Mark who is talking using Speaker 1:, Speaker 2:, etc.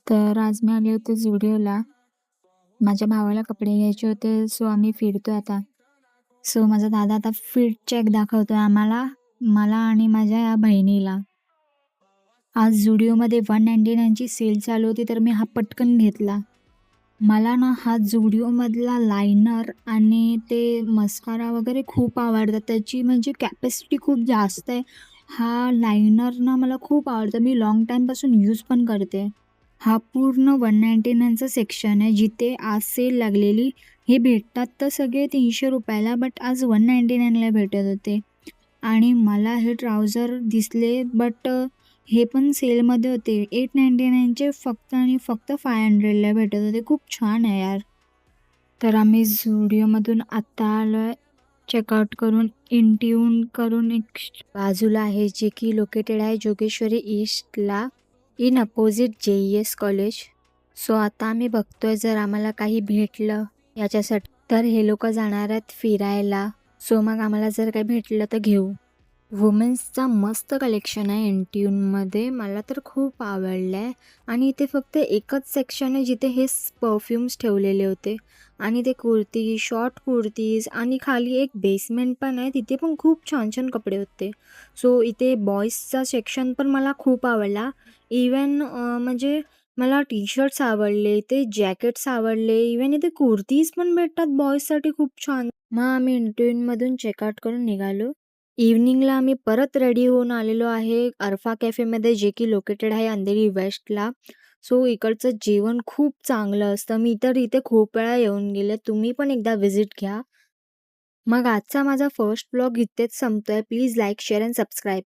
Speaker 1: तर आज मी आले होते झुडिओला. माझ्या भावाला कपडे घ्यायचे होते, सो आम्ही फिरतोय आता. सो माझा दादा आता फिट चेक दाखवतोय आम्हाला, मला आणि माझ्या या बहिणीला. आज झुडिओमध्ये 199 ची सेल चालू होती, तर मी हा पटकन घेतला. मला ना हा झुडिओमधला लायनर आणि ते मस्कारा वगैरे खूप आवडतात. त्याची म्हणजे कॅपॅसिटी खूप जास्त आहे. हा लायनर ना मला खूप आवडतं. मी लाँग टाईमपासून यूज पण करते. हा पूर्ण 199चा सेक्शन आहे. जिथे आज सेल लागलेली. हे भेटतात तर सगळे ₹300 ला, बट आज 199ला भेटत होते. आणि मला हे ट्राउझर दिसले, बट हे पण सेलमध्ये होते. 899चे फक्त आणि फक्त 500ला भेटत होते. खूप छान आहे यार. तर आम्ही झुडिओमधून आत्ता आलोय. चेकआउट करून, इंट्यून करून एक बाजूला आहे, जे की लोकेटेड आहे जोगेश्वरी ईस्टला, in opposite JES college. So आता आम्ही बघतोय जर आम्हाला काही भेटलं याच्यासाठी, तर हे लोकं जाणार आहेत फिरायला. सो मग आम्हाला जर काही भेटलं तर घेऊ. वुमेन्सचा मस्त कलेक्शन आहे इंट्यूनमध्ये. मला तर खूप आवडलं आहे. आणि इथे फक्त एकच सेक्शन आहे जिथे हे परफ्यूम्स ठेवलेले होते. आणि ते कुर्ती, शॉर्ट कुर्तीज आणि खाली एक बेसमेंट पण आहे. तिथे पण खूप छान छान कपडे होते. सो इथे बॉईजचा सेक्शन पण मला खूप आवडला. इवन म्हणजे मला टी-शर्ट्स आवडले, इथे जॅकेट्स आवडले, इवन इथे कुर्तीज पण भेटतात बॉईजसाठी खूप छान. मग आम्ही इंट्यूनमधून चेकआउट करून निघालो. इव्हनिंगला आम्ही परत रेडी होऊन आलेलो आहे अर्फा कॅफेमध्ये, जे की लोकेटेड आहे अंधेरी वेस्टला. सो इकडचं जेवण खूप चांगलं असतं. मी तर इथे खूप वेळा येऊन गेले. तुम्ही पण एकदा व्हिजिट घ्या. मग आजचा माझा फर्स्ट व्लॉग इथेच संपतोय. Please like, share and subscribe.